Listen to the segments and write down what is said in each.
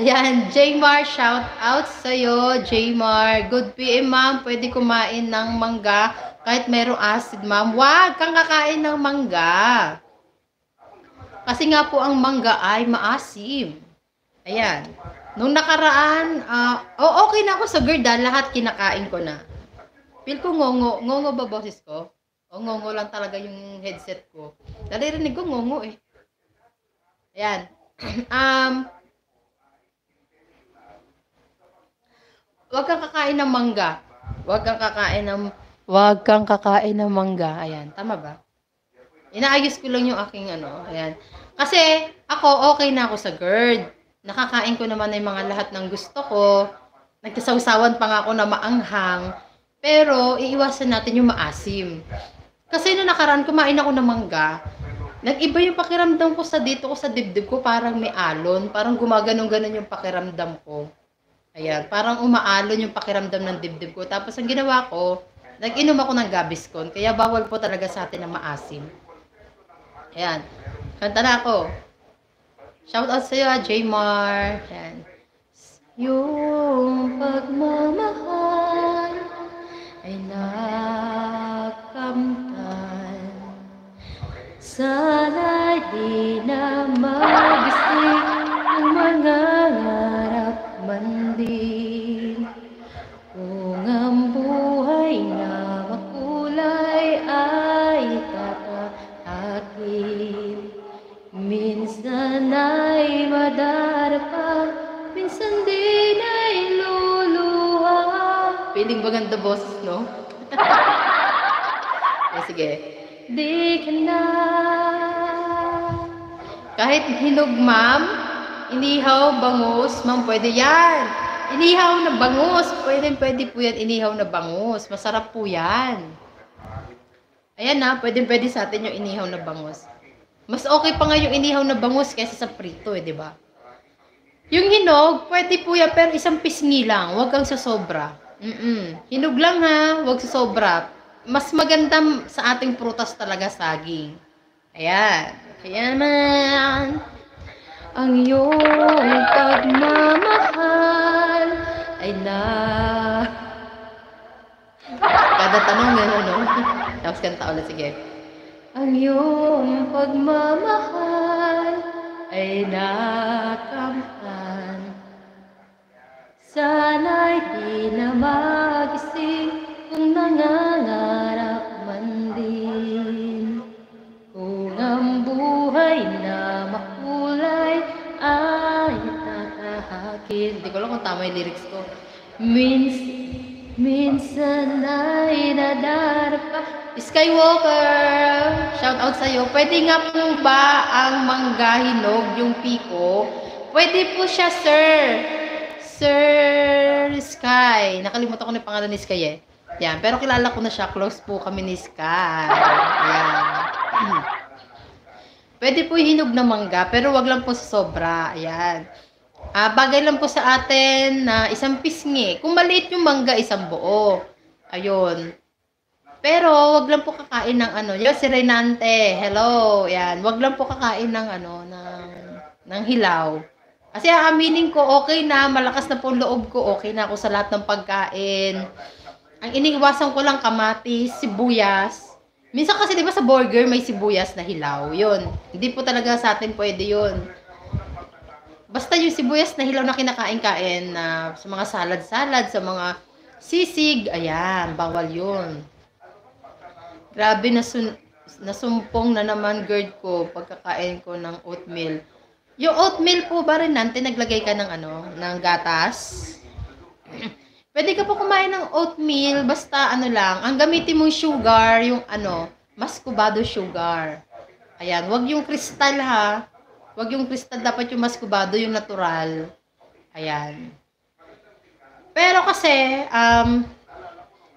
Ayan, Jaymar, shout out sa'yo, Jaymar. Good PM, ma'am. Pwede kumain ng mangga kahit merong acid, ma'am. Wag kang kakain ng mangga. Kasi nga po ang mangga ay maasim. Ayan. Nung nakaraan, okay na ako sa Gerda. Lahat kinakain ko na. Feel ko ngongo. Ngongo ba boses ko? O ngongo lang talaga yung headset ko. Naririnig ko ngongo eh. Ayan. Huwag kang kakain ng mangga. Huwag kang kakain ng mangga. Ayan, tama ba? Inaayos ko lang yung aking ano, ayan. Kasi ako okay na ako sa GERD. Nakakain ko naman ng mga lahat ng gusto ko. Nagkasawsawan pa nga ako na maanghang. Pero iiwasan natin yung maasim. Kasi nung nakaraan kumain ako ng mangga, nag-iba yung pakiramdam ko sa dito ko sa dibdib ko, parang may alon, parang gumaganong-ganon yung pakiramdam ko. Ayan, parang umaalon yung pakiramdam ng dibdib ko. Tapos ang ginawa ko, nag-inom ako ng Gaviscon. Kaya bawal po talaga sa atin ng maasim. Ayan, kanta na ako. Shout out sa'yo, Jaymar. Ayan. Yung pagmamahal ay nakamtan. Sana di na magising ang mga ngarap man din. Kung ang buhay na makulay ay tatahakin. Minsan ay madarapa, minsan din ay luluha. Piling ba ganda boses, no? Sige. Di ka na. Kahit hinog, ma'am, inihaw, bangus, ma'am, pwede yan. Inihaw na bangus, pwede po yan, inihaw na bangus. Masarap po yan. Ayan na, pwede sa atin yung inihaw na bangus. Mas okay pa nga yung inihaw na bangus kaysa sa prito, di ba? Yung hinog, pwede po yan, pero isang pisngi lang, huwag kang sasobra. Hinog lang ha, huwag sasobra. Mas maganda sa ating prutas talaga saging. Ayan. Kaya naman, ang iyong pagmamahal ay na... Kada tanong gano'n, no? Tapos kanta ulit, sige. Ang iyong pagmamahal ay nakamtan. Sana'y di na magising kung nangangarap man din. Kung ang buhay na makulay ay tatahakin. Hindi ko alam kung tama yung lyrics ko. Minsan ay nadarapa. Skywalker, shout out sa'yo. Pwede nga po ba ang mangga hinog, yung piko? Pwede po siya, sir. Sir Sky. Nakalimutan ko na yung pangalan ni Sky eh. Yan. Pero kilala ko na siya. Close po kami ni Sky. Yan. Pwede po hinog na mangga, pero wag lang po sa sobra. Ayan. Bagay lang po sa atin na isang pisngi. Kung maliit yung mangga, isang buo. Ayun. Pero wag lang po kakain ng ano. Yan si Renante. Hello. Yan. Wag lang po kakain ng ano, ng hilaw. Kasi aaminin ko, okay na, malakas na po ang loob ko, okay na ako sa lahat ng pagkain. Ang iniiwasan ko lang kamatis, sibuyas. Minsan kasi 'di ba sa burger may sibuyas na hilaw, 'yun. Hindi po talaga sa atin pwede 'yun. Basta yung sibuyas na hilaw na kinakain-kain na sa mga salad-salad, sa mga sisig, ayan, bawal 'yun. Grabe nasumpong na naman GERD ko pagkakain ko ng oatmeal. Yung oatmeal po ba rin natin, naglagay ka ng ano, ng gatas? Pwede ka po kumain ng oatmeal, basta ano lang, ang gamitin mong sugar, yung ano, muscovado sugar. Ayan, wag yung kristal ha. Wag yung kristal, dapat yung muscovado, yung natural. Ayan. Pero kasi,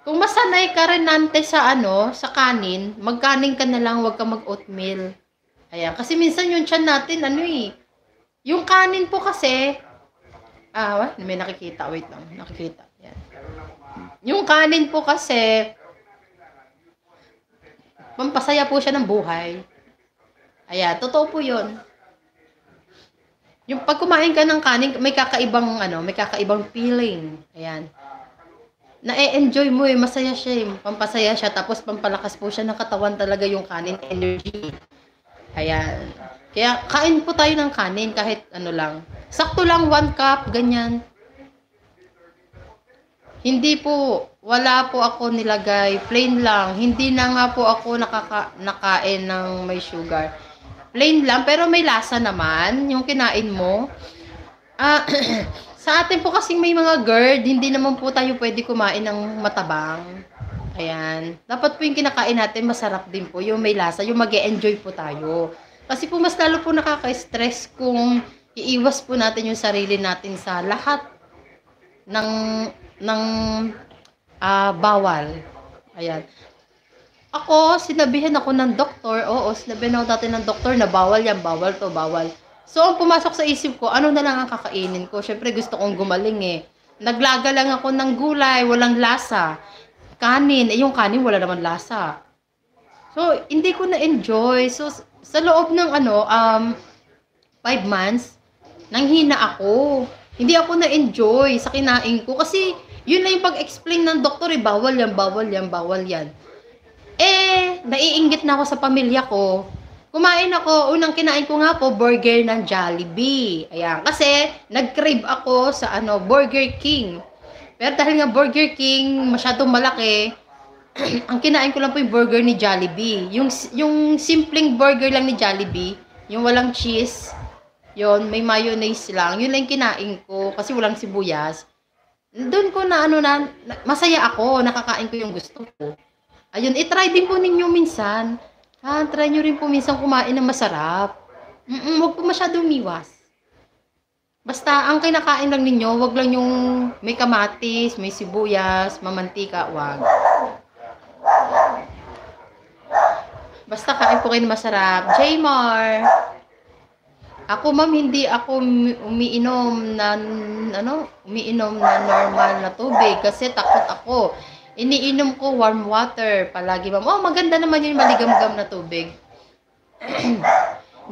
kung masanay ka rin nante sa ano, sa kanin, magkanin ka na lang, wag ka mag-oatmeal. Ayan, kasi minsan yung tiyan natin, ano eh, yung kanin po kasi, may nakikita, wait lang, nakikita. Yan. Yung kanin po kasi, pampasaya po siya ng buhay. Ayan, totoo po yun. Yung 'pag kumain ka ng kanin may kakaibang ano, may kakaibang feeling, ayan. Na-e-enjoy mo, eh, masaya siya, eh, pampasaya siya tapos pampalakas po siya ng katawan talaga yung kanin, energy, ayan. Kaya kain po tayo ng kanin kahit ano lang, sakto lang 1 cup ganyan. Hindi po, wala po ako nilagay, plain lang. Hindi na nga po ako nakain ng may sugar. Plain lang, pero may lasa naman yung kinain mo. Ah, sa atin po kasing may mga GERD, hindi naman po tayo pwede kumain ng matabang. Ayan. Dapat po yung kinakain natin masarap din po, yung may lasa, yung mag-e-enjoy po tayo. Kasi po mas lalo po nakaka-stress kung iiwas po natin yung sarili natin sa lahat ng ng bawal. Ayan. Ako, sinabihan ako ng doktor, oo, sinabihan ako dati ng doktor na bawal yan, bawal to, bawal. So, ang pumasok sa isip ko, ano na lang ang kakainin ko? Siyempre, gusto kong gumaling eh. Naglaga lang ako ng gulay, walang lasa. Kanin, eh yung kanin wala naman lasa. So, hindi ko na-enjoy. So, sa loob ng 5 months, nanghina ako. Hindi ako na-enjoy sa kinain ko. Kasi, yun lang yung pag-explain ng doktor eh, bawal yan, bawal yan, bawal yan. Eh, naiinggit na ako sa pamilya ko. Kumain ako, unang kinain ko nga po, burger ng Jollibee. Ayan, kasi nag-crave ako sa Burger King. Pero dahil nga Burger King, masyadong malaki, ang kinain ko lang po yung burger ni Jollibee. Yung simpleng burger lang ni Jollibee, yung walang cheese, yon may mayonnaise lang, yun lang kinain ko kasi walang sibuyas. Doon ko na masaya ako, nakakain ko yung gusto ko. Ayun, i-try din po ninyo minsan. Try nyo rin po minsan kumain ng masarap. Huwag po masyadong umiwas. Basta, ang kinakain lang ninyo, wag lang yung may kamatis, may sibuyas, mamantika, wag. Basta kain po kayo ng masarap. Jmar! Ako ma'am, hindi ako umiinom na normal na tubig kasi takot ako. Iniinom ko warm water palagi, ma'am. Oh, maganda naman yung maligamgam na tubig.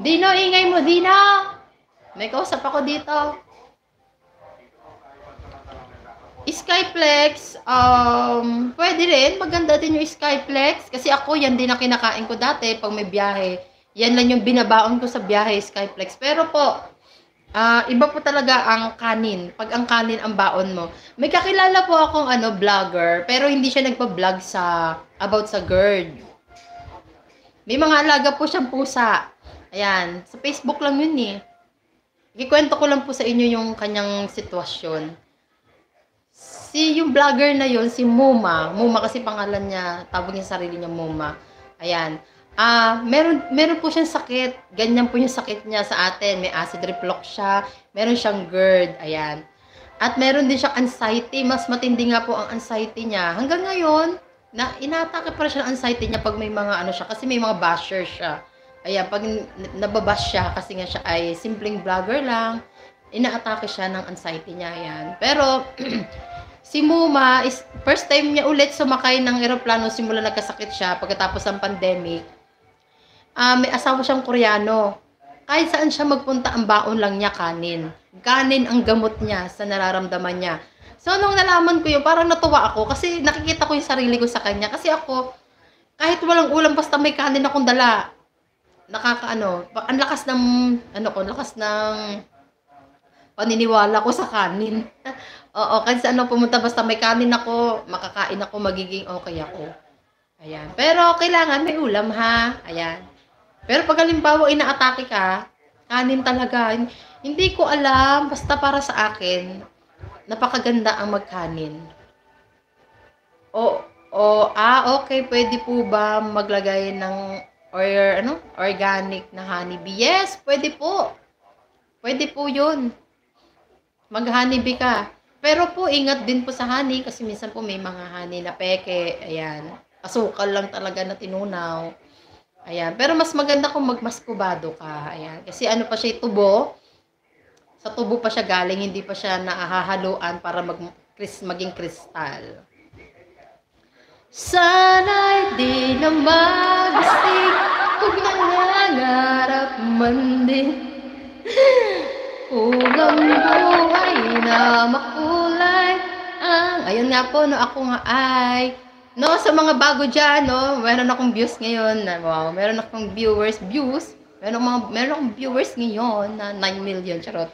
Dino, ingay mo, Dino! May kausap ako dito. Skyflex, pwede rin. Maganda din yung Skyflex. Kasi ako, yan din ang kinakain ko dati pag may biyahe. Yan lang yung binabaon ko sa biyahe, Skyflex. Pero po, iba po talaga ang kanin. Pag ang kanin ang baon mo. May kakilala po akong vlogger, pero hindi siya nagpa-vlog about sa GERD. May mga alaga po siyang pusa. Ayan, sa Facebook lang yun eh. Ikikwento ko lang po sa inyo yung kanyang sitwasyon. Yung vlogger na yun, si Muma. Muma kasi pangalan niya, tawag niya sarili niya Muma. Ayan. Meron po siyang sakit. Ganyan po yung sakit niya sa atin. May acid reflux siya. Meron siyang GERD. Ayan. At meron din siyang anxiety. Mas matindi nga po ang anxiety niya. Hanggang ngayon, inatake pa rin siya ng anxiety niya pag may mga siya. Kasi may mga basher siya. Ayan, pag nababash siya, kasi nga siya ay simpleng vlogger lang, inaatake siya ng anxiety niya. Ayan. Pero, si Muma, first time niya ulit sumakay ng eroplano simula nagkasakit siya pagkatapos ng pandemic. May asawa siyang Koreano. Kahit saan siya magpunta, ang baon lang niya kanin. Kanin ang gamot niya sa nararamdaman niya. So, nung nalaman ko yun, parang natuwa ako kasi nakikita ko yung sarili ko sa kanya. Kasi ako, kahit walang ulam, basta may kanin akong dala. Ang lakas ng paniniwala ko sa kanin. Oo, kahit saan ako pumunta, basta may kanin ako, makakain ako, magiging okay ako. Ayan. Pero kailangan may ulam ha. Ayan. Pero pag halimbawa inaatake ka, kanin talaga. Hindi ko alam, basta para sa akin, napakaganda ang magkanin. Okay, pwede po ba maglagay ng organic na honeybee? Yes, pwede po. Pwede po 'yun. Mag-honeybee ka. Pero po, ingat din po sa honey kasi minsan po may mga honey na peke. Ayan. Asukal lang talaga na tinunaw. Ayan. Pero mas maganda kung magmaskubado ka. Ayan. Kasi pa siya, tubo. Sa tubo pa siya galing, hindi pa siya naahahaluan para maging kristal. Sana'y di na magising kung nangangarap man din. Pugang buhay na makulay ayun nga po, no, ako nga ay, no, sa mga bago dyan, no, meron akong views ngayon, wow, meron akong views, meron akong viewers ngayon na 9 million, charot.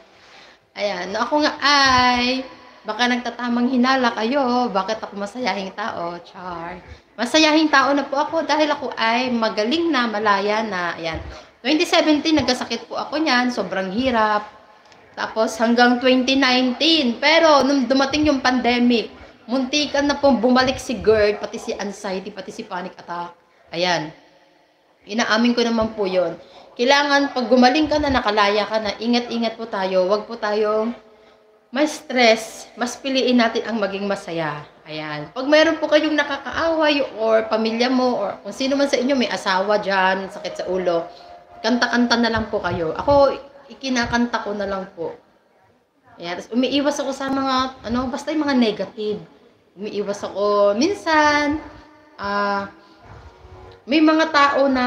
Ayan, no, ako nga ay, baka nagtatamang hinala kayo, bakit ako masayahing tao, char. Masayahing tao na po ako dahil ako ay magaling na, malaya na, ayan. 2017, nagkasakit po ako niyan, sobrang hirap. Tapos hanggang 2019, pero nung dumating yung pandemic, muntikan na pong bumalik si GERD, pati si anxiety, pati si panic attack. Ayan. Inaamin ko naman po yun. Kailangan pag gumaling ka na, nakalaya ka na, ingat-ingat po tayo. Huwag po tayong mas stress, mas piliin natin ang maging masaya. Ayan. Pag mayroon po kayong nakakaaway or pamilya mo or kung sino man sa inyo may asawa dyan, sakit sa ulo, kanta-kanta na lang po kayo. Ako, ikinakanta ko na lang po. Ayan. Tapos umiiwas ako sa mga, basta yung mga negative. Umiiwas ako. Minsan, may mga tao na,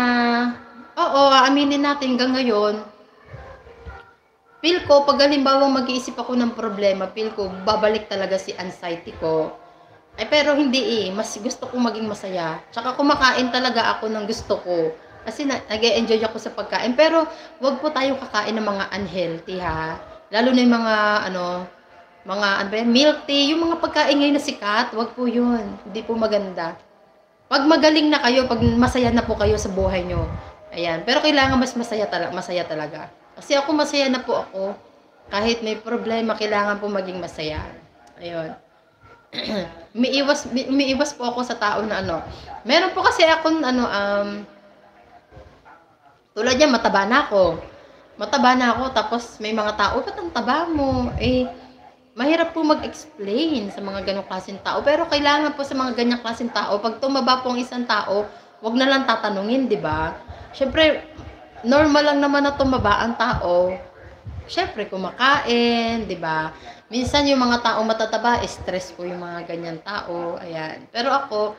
oo, aaminin natin hanggang ngayon, feel ko, pag halimbawa mag-iisip ako ng problema, feel ko, babalik talaga si anxiety ko. Ay, pero hindi mas gusto kong maging masaya. Tsaka kumakain talaga ako ng gusto ko. Kasi nag-e-enjoy ako sa pagkain. Pero, wag po tayo kakain ng mga unhealthy, ha? Lalo na yung mga milk tea, yung mga pagkain ngayon na sikat, wag po yun. Hindi po maganda. Pag magaling na kayo, pag masaya na po kayo sa buhay nyo, ayan. Pero kailangan mas masaya talaga. Kasi ako masaya na po ako. Kahit may problema, kailangan po maging masaya. Ayun. umiiwas po ako sa tao na Meron po kasi akong tulad niya, mataba na ako, tapos may mga tao, ba't ang taba mo? Mahirap po mag-explain sa mga ganong klaseng tao. Pero kailangan po sa mga ganyang klaseng tao, pag tumaba po ang isang tao, wag na lang tatanungin, di ba? Siyempre, normal lang naman na tumaba ang tao. Siyempre, kumakain, di ba? Minsan yung mga tao matataba, stress po yung mga ganyan tao. Ayan. Pero ako,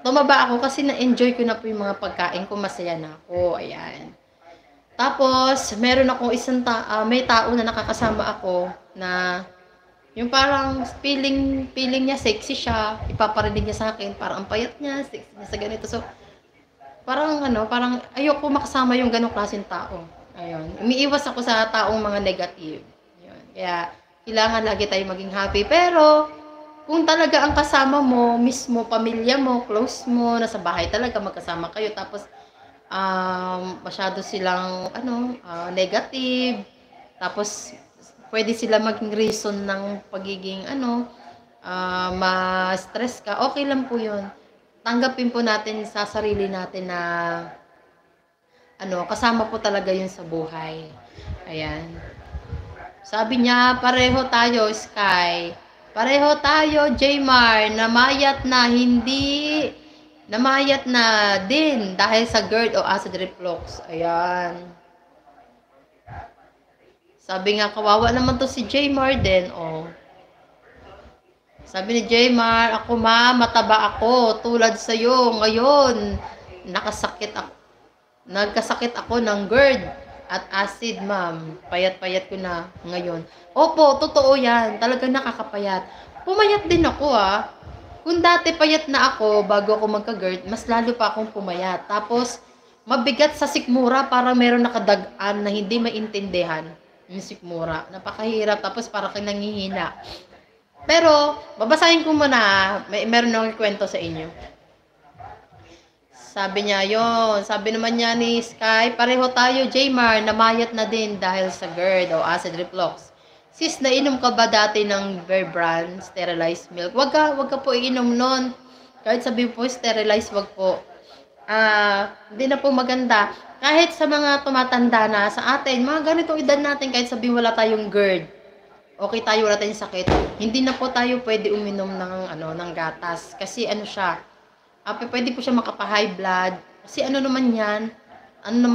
tumaba ako kasi na-enjoy ko na po yung mga pagkain ko, masaya na ako. Ayan. Tapos, meron akong may tao na nakakasama ako na yung parang feeling niya sexy siya, ipaparinig niya sa akin, parang ang payat niya, sexy niya sa ganito. So, parang ayoko makasama yung ganong klaseng tao. Ayun. Umiiwas ako sa taong mga negative. Ayun. Kaya, kailangan lagi tayo maging happy. Pero, kung talaga ang kasama mo, mismo pamilya mo, close mo, nasa bahay talaga, magkasama kayo, tapos masyado silang negative, tapos pwede sila maging reason ng pagiging ma-stress ka, okay lang po yun. Tanggapin po natin sa sarili natin na kasama po talaga yun sa buhay. Ayan. Sabi niya, pareho tayo, Sky. Pareho tayo, Jmar, namayat na din dahil sa GERD o acid reflux. Ayan. Sabi nga, kawawa naman to si Jmar din, Sabi ni Jmar, ako mataba ako, tulad sa'yo, ngayon, nagkasakit ako ng GERD at acid, ma'am. Payat-payat ko na ngayon. Opo, totoo yan. Talagang nakakapayat. Pumayat din ako, Kung dati payat na ako bago ako magka-GERD, mas lalo pa akong pumayat. Tapos, mabigat sa sikmura, parang meron nakadagaan na hindi maintindihan yung sikmura. Napakahirap. Tapos, parang kang nangihina. Pero, babasahin ko muna. Meron akong kwento sa inyo. Sabi niya, sabi naman niya ni Sky, pareho tayo, Jmar, namayat na din dahil sa GERD o acid reflux. Sis, nainom ka ba dati ng Bear Brand sterilized milk? Wag ka po iinom nun. Kahit sabi po, sterilized, wag po. Hindi na po maganda. Kahit sa mga tumatanda na sa atin, mga ganitong edad natin, kahit sabi wala tayong GERD, okay tayo, wala tayong sakit, hindi na po tayo pwede uminom ng gatas. Kasi siya, pwede po siya makapa-high blood. Kasi naman yan?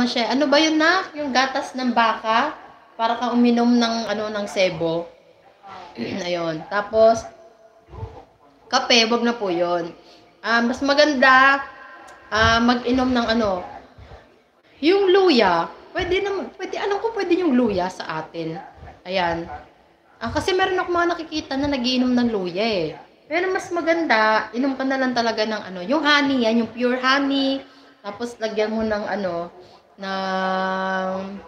Siya? Ano ba yun yung gatas ng baka? Para kang uminom ng sebo. Ayun. Tapos, kape, wag na po yun. Mas maganda, mag-inom ng yung luya. Pwede, alam ko pwede yung luya sa atin. Ayan. Kasi meron ako mga nakikita na nagiinom ng luya eh. Pero mas maganda, inom ka na lang talaga ng ano, yung honey yan, yung pure honey. Tapos lagyan mo ng ano, ng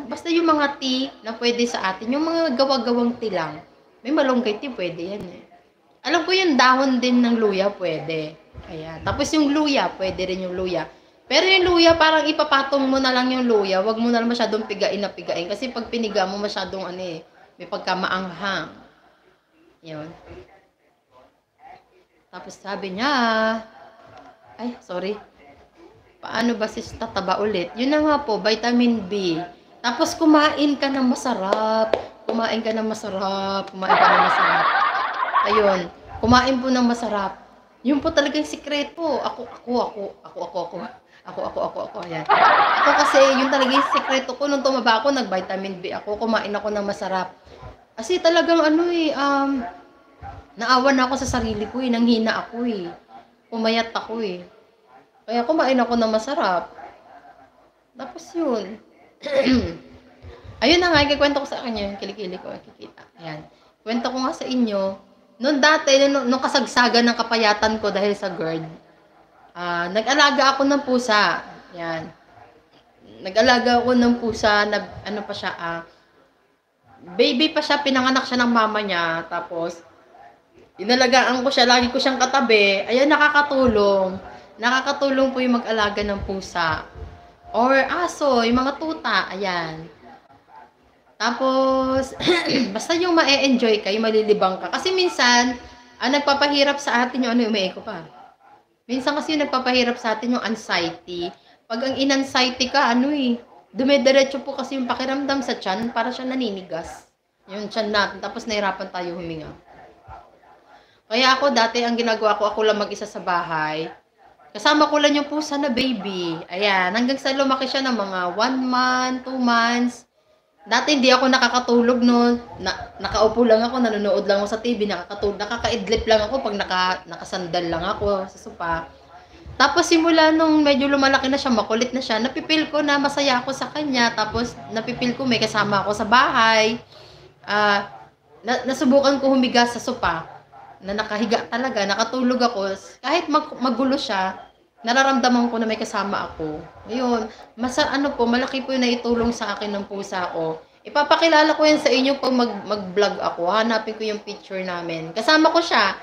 basta yung mga tea na pwede sa atin, yung mga gawa-gawang tea lang. May malunggay tea, pwede yan eh. Alam ko yung dahon din ng luya, pwede. Ayan. Tapos yung luya, pwede rin yung luya. Pero yung luya, parang ipapatong mo na lang yung luya. Wag mo na lang masyadong pigain na pigain. Kasi pag piniga mo masyadong ano eh, may pagkamaanghang. Yun. Tapos sabi niya, ay, sorry. Paano ba sis tataba ulit? Yun na nga po, vitamin B. Tapos kumain ka ng masarap. Kumain ka ng masarap. Kumain ka ng masarap. Ayun. Kumain po ng masarap. Yun po talagang sikreto. Ako. Ayan. Ako kasi, yun talaga yung sikreto ko. Nung tumaba ako, nag-vitamin B ako. Kumain ako ng masarap. Kasi talagang ano eh, naawa na ako sa sarili ko eh. Nanghina ako eh. Pumayat ako eh. Kaya kumain ako ng masarap. Tapos yun. Ayun na nga, ikikwento ko sa kanya yung kilikili ko. Kikita. Ayan. Kwento ko nga sa inyo. Noon dati, nung kasagsagan ng kapayatan ko dahil sa GERD, nag-alaga ako ng pusa. Ayan. Nag-alaga ako ng pusa na ano pa siya, baby pa siya, pinanganak siya ng mama niya. Tapos, inalagaan ko siya, lagi ko siyang katabi. Ayan, nakakatulong. Nakakatulong po yung mag-alaga ng pusa. Or aso, yung mga tuta. Ayan. Tapos, basta yung ma-enjoy ka, yung malilibang ka. Kasi minsan, nagpapahirap sa atin yung ano, umiiko pa. Minsan kasi yung nagpapahirap sa atin yung anxiety. Pag ang in-anxiety ka, dumidiretso po kasi yung pakiramdam sa tiyan, para siya naninigas. Yung tiyan natin, tapos nahirapan tayo huminga. Kaya ako dati, ang ginagawa ko, ako lang mag-isa sa bahay. Kasama ko lang yung pusa na baby. Ayan, hanggang sa lumaki siya ng mga 1 month, 2 months. Dati hindi ako nakakatulog noon. Nakaupo lang ako, nanonood lang ako sa TV, nakakaidlip lang ako pag nakasandal lang ako sa sopa. Tapos simula nung medyo lumalaki na siya, makulit na siya, napipil ko na masaya ako sa kanya. Tapos napipil ko may kasama ako sa bahay. Nasubukan ko humiga sa sopa na nakahiga talaga, nakatulog ako. Kahit magulo siya, nararamdaman ko na may kasama ako. Ayun, malaki po yung naitulong sa akin ng pusa ko. Ipapakilala ko yan sa inyo pag mag-vlog ako. Hanapin ko yung picture namin. Kasama ko siya.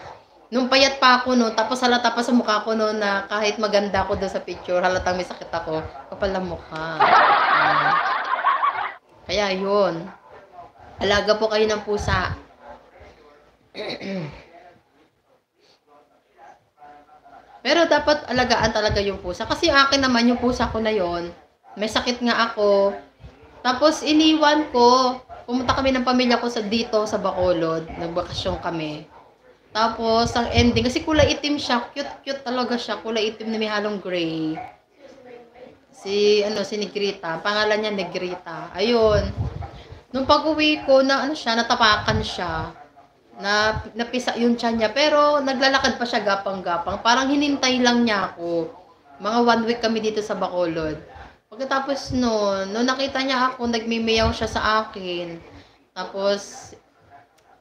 Nung payat pa ako no, tapos halata pa sa mukha ko no na kahit maganda ako doon sa picture, halatang may sakit ako. Kapal ang mukha. Kaya yun. Alaga po kayo ng pusa. Pero dapat alagaan talaga yung pusa. Kasi akin naman yung pusa ko na yon, may sakit nga ako. Tapos iniwan ko. Pumunta kami ng pamilya ko dito sa Bacolod. Nagbakasyon kami. Tapos ang ending, kasi kulay itim siya. Cute talaga siya. Kulay itim na may halong gray. Si Negrita. Pangalan niya Negrita. Ayun. Nung pag-uwi ko, natapakan siya. Napisa yung tiyan niya. Pero naglalakad pa siya gapang-gapang. Parang hinintay lang niya ako. Mga 1 week kami dito sa Bacolod. Pagkatapos nung nakita niya ako, nagmimiyaw siya sa akin. Tapos,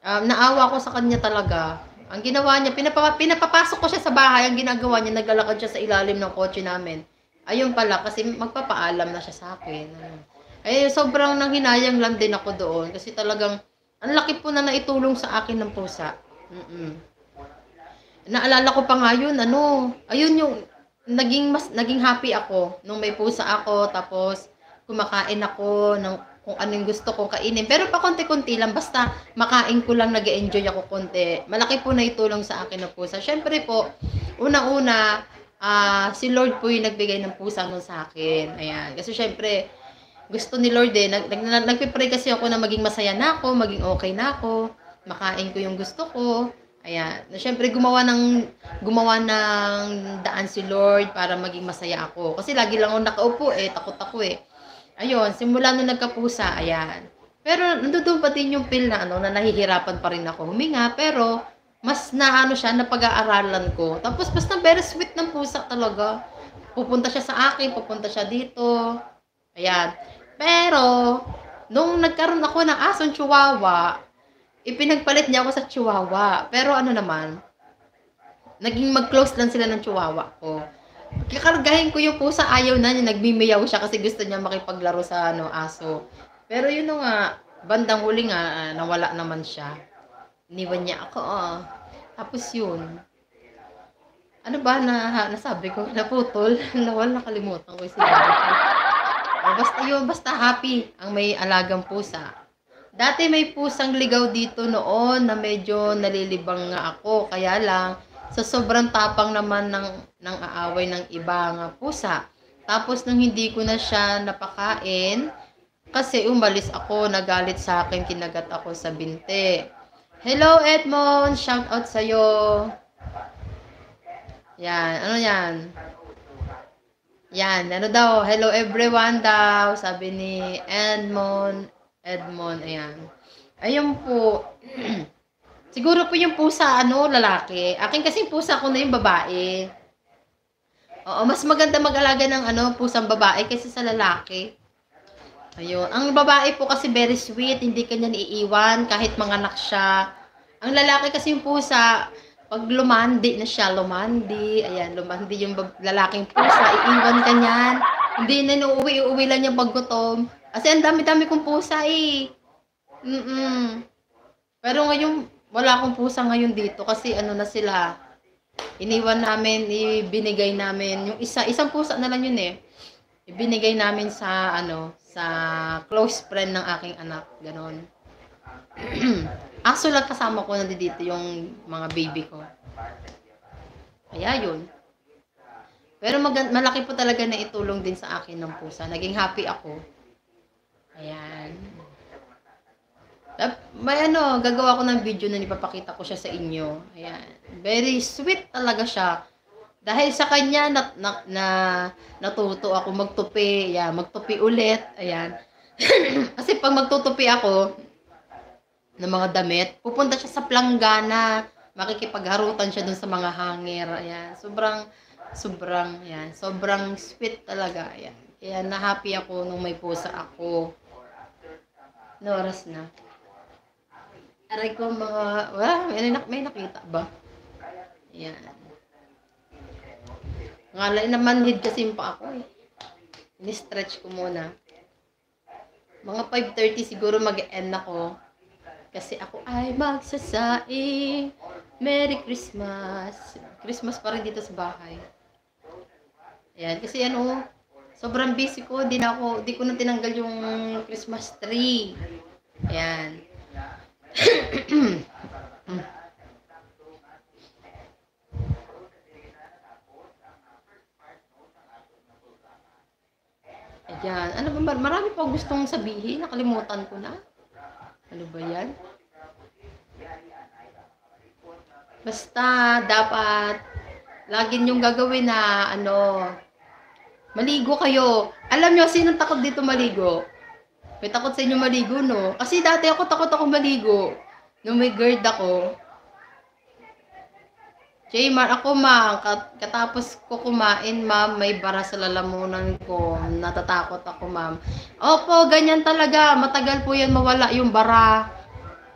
naawa ko sa kanya talaga. Ang ginawa niya, pinapapasok ko siya sa bahay. Ang ginagawa niya, naglalakad siya sa ilalim ng kotse namin. Ayun pala, kasi magpapaalam na siya sa akin. Ay, sobrang nanghinayang lang din ako doon. Kasi talagang, ang laki po na naitulong sa akin ng pusa. Naalala ko pa nga yun, ayun yung, naging happy ako nung may pusa ako. Tapos, kumakain ako ng kung ano yung gusto kong kainin. Pero pa konti-konti lang, basta makain ko lang, nag-enjoy ako konti. Malaki po na itulong sa akin ng pusa. Syempre po, unang-una, si Lord po yung nagbigay ng pusa nun sa akin. Ayan. Kasi syempre, gusto ni Lord nagpipray kasi ako na maging masaya na ako, maging okay na ako, makain ko yung gusto ko. Ayan. Syempre, gumawa ng daan si Lord para maging masaya ako. Kasi lagi lang ako nakaupo takot ako Ayun, simula nung nagkapusa, ayan. Pero nandoon pa din yung feel na na nahihirapan pa rin ako huminga, pero mas siya, napag-aaralan ko. Tapos basta very sweet ng pusa talaga. Pupunta siya sa akin, pupunta siya dito. Ayan. Pero Nung nagkaroon ako ng asong chihuahua, ipinagpalit niya ako sa chihuahua. Pero ano naman, naging mag-close lang sila ng chihuahua ko. Kakargahin ko yung pusa, ayaw na niya, nagmimiyaw siya kasi gusto niya makipaglaro sa ano, aso. Pero yun na nga, bandang huli nga, nawala naman siya. Iniwan niya ako, Tapos yun, ano ba na nasabi ko? Naputol. Nawala, nakalimutan ko yung sinabi ko. Basta yun, basta happy ang may alagang pusa. Dati may pusang ligaw dito noon na medyo nalilibang nga ako. Kaya lang, sa sobrang tapang naman ng aaway ng iba nga pusa. Tapos nung hindi ko na siya napakain, kasi umalis ako, nagalit sa akin, kinagat ako sa binte. Hello Edmond, shout out sa'yo. Yan, ano yan? Yan, ano daw, hello everyone daw, sabi ni Edmond, ayan. Ayun po, siguro po yung pusa, lalaki. Akin kasi pusa ko na yung babae. Oo, mas maganda mag-alaga ng pusang babae kaysa sa lalaki. Ayun, ang babae po kasi very sweet, hindi kanya iiwan kahit manganak siya. Ang lalaki kasi yung pusa, pag lumandi na siya, ayan, lumandi yung lalaking pusa, iiwan ka niyan. Hindi na inuuwi lang yung paggutom. Kasi ang dami-dami kong pusa eh. Pero ngayon, wala akong pusa ngayon dito kasi ano na sila, iniwan namin, ibinigay namin, yung isang pusa na lang yun eh. Ibinigay namin sa sa close friend ng aking anak, ganon. Aso lang kasama ko nandito yung mga baby ko. Kaya yun. Pero malaki po talaga na itulong din sa akin ng pusa. Naging happy ako. Ayan. May gagawa ko ng video na ipapakita ko siya sa inyo. Ayan. Very sweet talaga siya. Dahil sa kanya, natuto ako magtupi. Ayan, magtupi ulit. Ayan. Kasi pag magtutupi ako ng mga damit, pupunta siya sa planggana. Makikipagharutan siya dun sa mga hanger. Ayan. Sobrang sweet talaga. Ayan. Kaya na-happy ako nung may pusa ako. No, oras na. Aray ko may nakita ba? Ayan. Ngalay naman hid kasi pa ako eh. Ni-stretch ko muna. Mga 5:30 siguro mag-end ako. Kasi ako ay magsasaing. Merry Christmas. Christmas pa rin dito sa bahay. Ayan, kasi sobrang busy ko. Di ko na tinanggal yung Christmas tree. Ayan. Ayan. Ano ba? Marami pa gustong sabihin. Nakalimutan ko na. Ano ba yan? Basta, dapat, lagi niyong gagawin na, maligo kayo. Alam niyo, sinong takot dito maligo? May takot sa inyo maligo, no? Kasi dati takot ako maligo. Nung may GERD ako. Jaymar, ako ma'am, katapos ko kumain ma'am, may bara sa lalamunan ko, natatakot ako ma'am. Opo, ganyan talaga, matagal po yan mawala yung bara.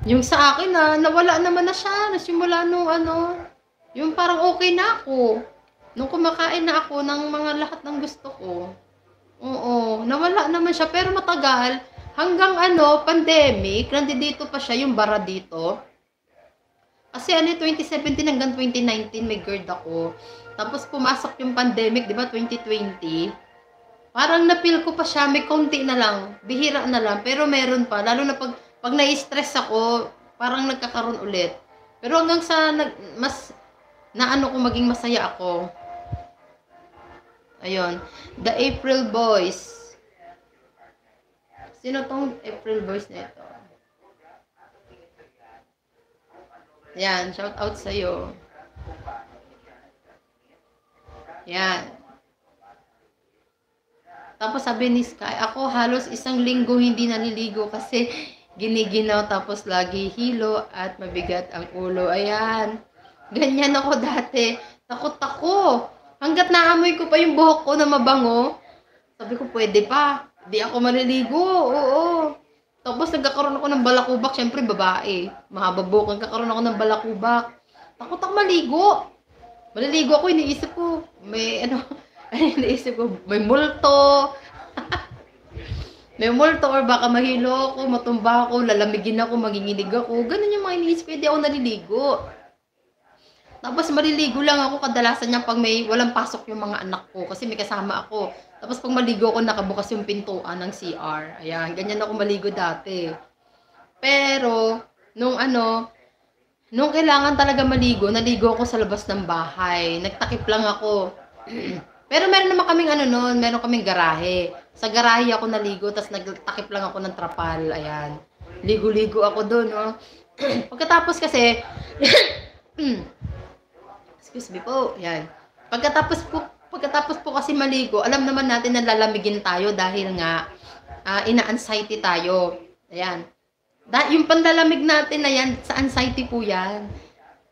Yung sa akin nawala naman na siya, nasimula nung yung parang okay na ako. Nung kumakain na ako ng mga lahat ng gusto ko. Oo, nawala naman siya, pero matagal, hanggang pandemic, nandito pa siya, yung bara dito. Kasi 2017 hanggang 2019 may GERD ako. Tapos pumasok yung pandemic, 'di ba, 2020. Parang na-feel ko pa siya, may konti na lang, bihira na lang, pero meron pa. Lalo na pag na-stress ako, parang nagkakaroon ulit. Pero hanggang sa mas ko maging masaya ako. Ayun, The April Boys. Sino tong April Boys na ito? Yan, shout out sa'yo. Yan. Tapos sabi ni Sky, ako halos isang linggo hindi naliligo kasi giniginaw tapos lagi hilo at mabigat ang ulo. Ayan. Ganyan ako dati. Takot ako. Hanggat naamoy ko pa yung buhok ko na mabango, sabi ko pwede pa. Di ako maliligo. Oo. Tapos nagkakaroon ako ng balakubak, syempre babae. Mahababok, nagkakaroon ako ng balakubak. Takot ako maligo. Maliligo ako, iniisip ko, may ano, iniisip ko, may multo. May multo or baka mahilo ako, matumba ako, lalamigin ako, manginginig ako. Ganun yung mga iniisip ko, hindi ako naliligo. Tapos maliligo lang ako kadalasan niya pag may walang pasok yung mga anak ko kasi may kasama ako. Tapos pag maligo ako, nakabukas yung pintuan ng CR. Ayan, ganyan ako maligo dati. Pero, nung kailangan talaga maligo, naligo ako sa labas ng bahay. Nagtakip lang ako. Pero meron naman kaming meron kaming garahe. Sa garahe ako naligo, tapos nagtakip lang ako ng trapal. Ayan. Ligo-ligo ako doon, no? Pagkatapos kasi, excuse me po, ayan. Pagkatapos po kasi maligo, alam naman natin na lalamigin tayo dahil nga ina-anxiety tayo. Ayan. Yung panlalamig natin na yan, sa anxiety po yan.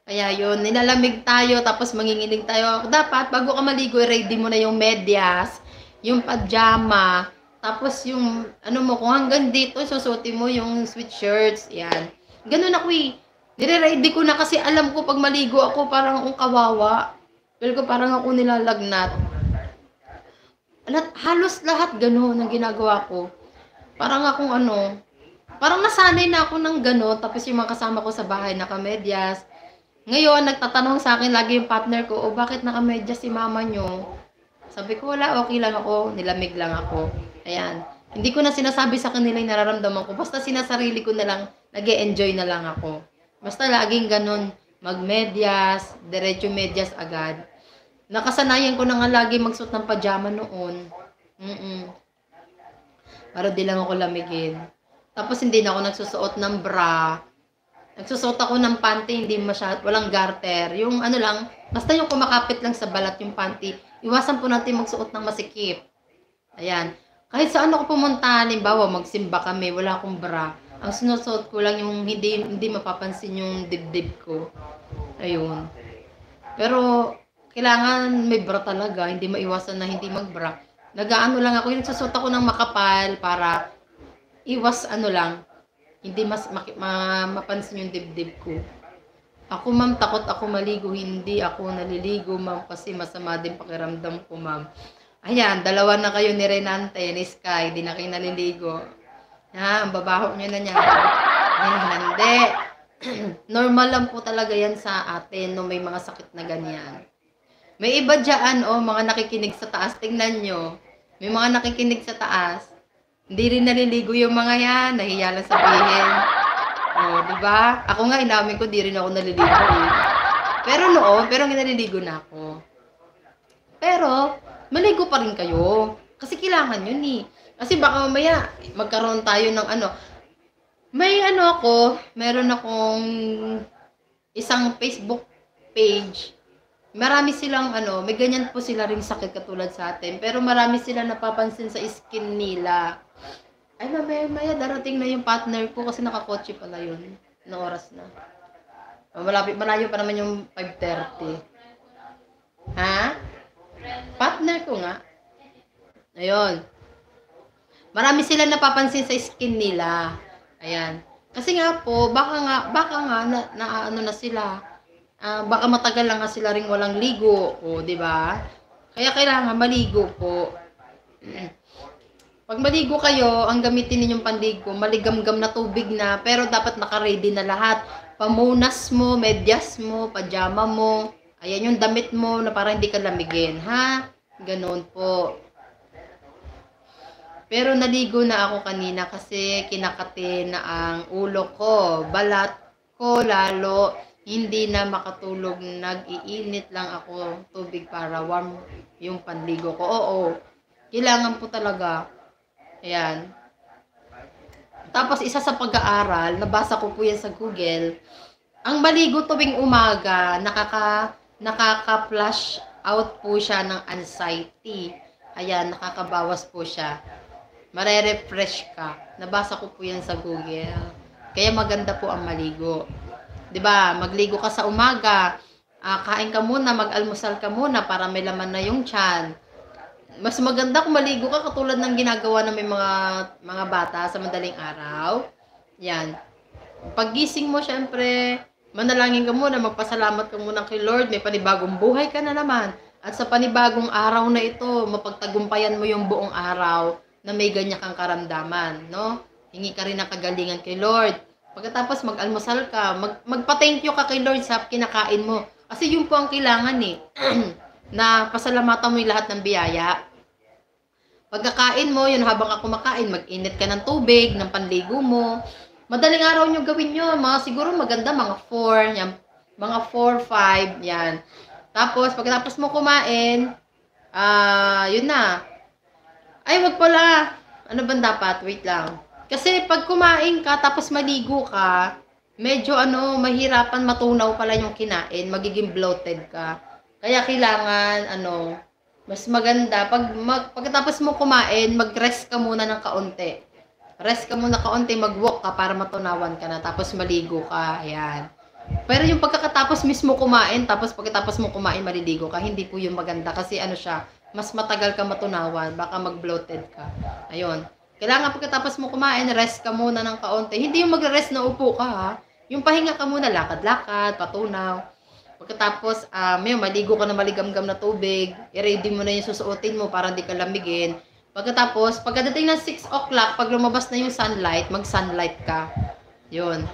Kaya yun, nilalamig tayo, tapos manginginig tayo. Dapat, bago ka maligo, ready mo na yung medyas, yung pajama, tapos yung, kung hanggang dito, susutin mo yung sweatshirts, yan. Ganun ako eh. Nire-ready ko na kasi alam ko, pag maligo ako, parang akong kawawa. Pero ko parang ako nilalagnat. Halos lahat ganun ang ginagawa ko. Parang akong parang nasanay na ako ng gano'n, tapos yung mga kasama ko sa bahay nakamedyas. Ngayon, nagtatanong sa akin lagi yung partner ko, bakit nakamedyas si mama nyo? Sabi ko, wala, okay lang ako, nilamig lang ako. Ayan. Hindi ko na sinasabi sa kanila yung nararamdaman ko, basta sinasarili ko na lang, nag-e-enjoy na lang ako. Basta laging ganun, magmedyas, diretso medyas agad. Nakasanayan ko na nga lagi magsuot ng pajama noon. Para di lang ako lamigin. Tapos hindi na ako nagsusuot ng bra. Nagsusuot ako ng panty, hindi walang garter. Yung lang, basta yung kumakapit lang sa balat yung panty. Iwasan po natin magsuot ng masikip. Ayan. Kahit saan ako pumunta, halimbawa magsimba kami, wala akong bra. Ang sinusuot ko lang yung hindi mapapansin yung dibdib ko. Ayun. Pero, kailangan may bra talaga. Hindi maiwasan na hindi magbra. Nag-aano lang ako, yung nagsusuot ako ng makapal para iwas lang. Hindi mapansin yung dibdib ko. Ako ma'am, takot ako maligo. Hindi ako naliligo ma'am kasi masama din pakiramdam ko ma'am. Ayan, dalawa na kayo ni Renante, ni Sky. Di na kayo naliligo. Ha, ang babaho nyo na niya. Ayan, hindi. Normal lang po talaga yan sa atin no may mga sakit na ganyan. May iba dyan, mga nakikinig sa taas. Tingnan nyo. May mga nakikinig sa taas. Hindi rin naliligo yung mga yan. Nahiya lang sabihin. Diba? Ako nga, inamin ko, di rin ako naliligo eh. Pero naliligo na ako. Pero, maligo pa rin kayo. Kasi kailangan yun eh. Kasi baka mamaya, magkaroon tayo ng meron akong isang Facebook page. Marami silang may ganyan po sila ring sakit katulad sa atin. Pero marami silang napapansin sa skin nila. Ay, maya darating na yung partner ko kasi nakakotse pala yun. Na oras na. Malayo pa naman yung 5:30. Ha? Partner ko nga. Ayun. Marami silang napapansin sa skin nila. Ayan. Kasi nga po, baka nga na sila. Baka matagal lang nga sila ring walang ligo. Di ba? Kaya kailangan maligo po. Pag maligo kayo, ang gamitin ninyong panligo, maligamgam na tubig na, pero dapat naka-ready na lahat. Pamunas mo, medyas mo, pajama mo, ayan yung damit mo na para hindi ka lamigin, ha? Ganon po. Pero naligo na ako kanina kasi kinakati na ang ulo ko, balat ko lalo, hindi na makatulog, nag-iinit lang ako tubig para warm yung panligo ko. Oo, kailangan po talaga. Ayan. Tapos isa sa pag-aaral, nabasa ko po yan sa Google, ang maligo tuwing umaga, nakaka-flush out po siya ng anxiety. Ayan, nakakabawas po siya. Mare-refresh ka. Nabasa ko po yan sa Google. Kaya maganda po ang maligo. 'Di ba? Magligo ka sa umaga, kain ka muna, mag-almusal ka muna para may laman na yung tiyan. mas maganda kung maligo ka katulad ng ginagawa ng may mga bata sa madaling araw. Yan. Paggising mo, syempre, manalangin ka muna, magpasalamat ka muna kay Lord, may panibagong buhay ka na naman. At sa panibagong araw na ito, mapagtagumpayan mo yung buong araw na may ganyan kang karamdaman, no? Hingi ka rin ng kagalingan kay Lord. Pagkatapos mag-almusal ka, magpa-thank you ka kay Lord sa kinakain mo. Kasi yun po ang kailangan eh, na pasalamatan mo yung lahat ng biyaya. Pagkakain mo, yun habang ako kumakain, mag-init ka ng tubig, ng panligo mo. Madaling araw nyo gawin yun. Siguro maganda, mga 4, yan, mga 4, 5, yan. Tapos, pagkatapos mo kumain, yun na. Ay, wag pala. Ano bang dapat? Wait lang. Kasi pag kumain ka, tapos maligo ka, medyo mahirapan matunaw pala yung kinain. Magiging bloated ka. Kaya kailangan, mas maganda, pagkatapos mo kumain, mag-rest ka muna ng kaunti. Rest ka muna kaunti, mag-walk ka para matunawan ka na, tapos maligo ka, ayan. Pero yung pagkatapos mismo kumain, tapos pagkatapos mo kumain, maliligo ka, hindi po yung maganda kasi siya, mas matagal ka matunawan, baka mag-bloated ka. Ayun. Kailangan pagkatapos mo kumain, rest ka muna ng kaunti. Hindi yung magre-rest na upo ka, ha? Yung pahinga ka muna, lakad-lakad, patunaw. Pagkatapos, maligo ka na maligamgam na tubig, i-ready mo na yung susuotin mo para hindi ka lamigin. Pagkatapos, pagkadating ng 6 o'clock, pag lumabas na yung sunlight, mag-sunlight ka. Yun.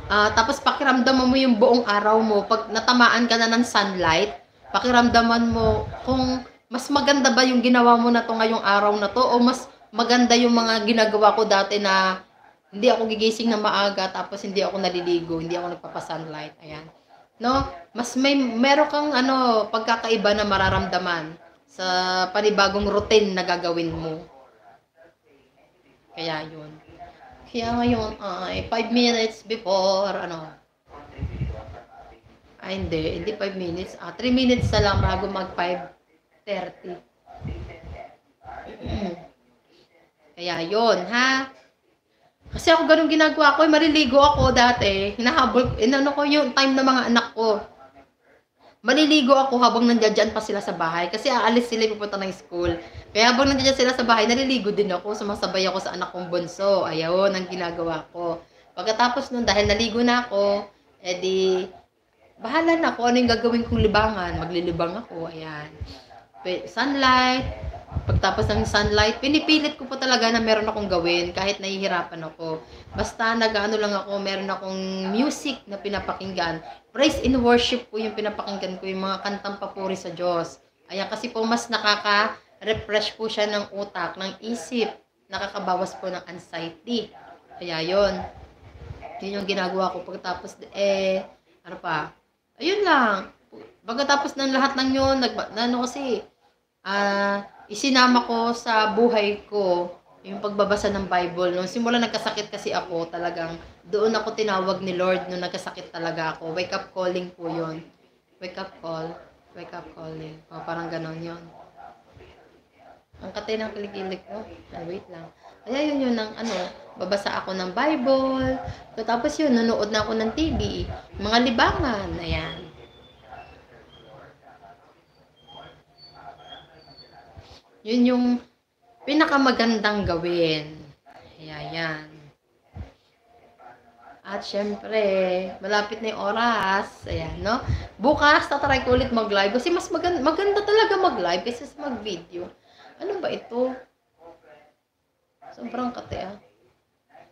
Tapos, pakiramdaman mo yung buong araw mo. Pag natamaan ka na ng sunlight, pakiramdaman mo kung mas maganda ba yung ginawa mo na to ngayong araw na to o mas maganda yung mga ginagawa ko dati na hindi ako gigising na maaga tapos hindi ako naliligo, hindi ako nagpapa-sunlight. Ayan. No? Mas meron kang pagkakaiba na mararamdaman sa panibagong routine na gagawin mo. Kaya yun. Kaya ngayon, 5 minutes before, hindi 5 minutes. 3 minutes na lang bago mag 5:30. Kaya yun, ha? Kasi ako ganun ginagawa ko, maliligo ako dati. Hinahabol, ko yung time ng mga anak ko. Maliligo ako habang nandiyan pa sila sa bahay. Kasi aalis sila pupunta ng school. Kaya habang nandiyan sila sa bahay, naliligo din ako. Sumasabay ako sa anak kong bunso. Ayun, ang ginagawa ko. Pagkatapos nun, dahil naligo na ako, edi, bahala na ako ano yung gagawin kong libangan. Maglilibang ako, ayan. Sunlight. Pagtapos ng sunlight, pinipilit ko po talaga na meron akong gawin kahit nahihirapan ako. Basta nag-ano lang ako, meron akong music na pinapakinggan. Praise and worship po yung pinapakinggan ko, yung mga kantang papuri sa Diyos. Ayan, kasi po mas nakaka-refresh po siya ng utak, ng isip. Nakakabawas po ng anxiety. Kaya yun. Yun yung ginagawa ko. Pagkatapos, ano pa? Ayun lang. Pagkatapos ng lahat ng yun, isinama ko sa buhay ko yung pagbabasa ng Bible. Nung simula nagkasakit kasi ako, talagang doon ako tinawag ni Lord nung nagkasakit talaga ako. Wake up calling po yun. Wake up call. Wake up calling. Parang ganon yun. Ang katay ng kilig-kilig ko. Wait lang. Kaya yun babasa ako ng Bible. Tapos yun, nanood na ako ng TV. Mga libangan. Ayan. Yun yung pinakamagandang gawin. Ayan. At syempre, malapit na yung oras. Ayan, no? Bukas, tatry ko ulit mag-live. Kasi mas maganda talaga mag-live kaysa mag-video. Ano ba ito? Sobrang kate,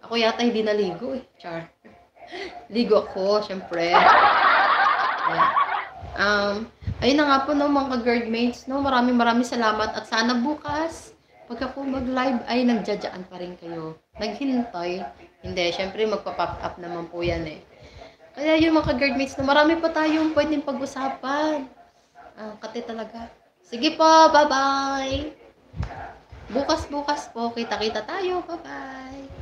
Ako yata hindi naligo, Char. Ligo ako, syempre. Ayan. Ayun na nga po mga ka-guardmates, maraming salamat at sana bukas, pag ako mag-live ay nagjadyaan pa rin kayo. Naghintay. Hindi, syempre magpa-pop up naman po yan Kaya yung mga ka-guardmates, marami pa tayong pwedeng pag-usapan. Kate talaga. Sige po, bye-bye! Bukas po, kita-kita tayo, bye-bye!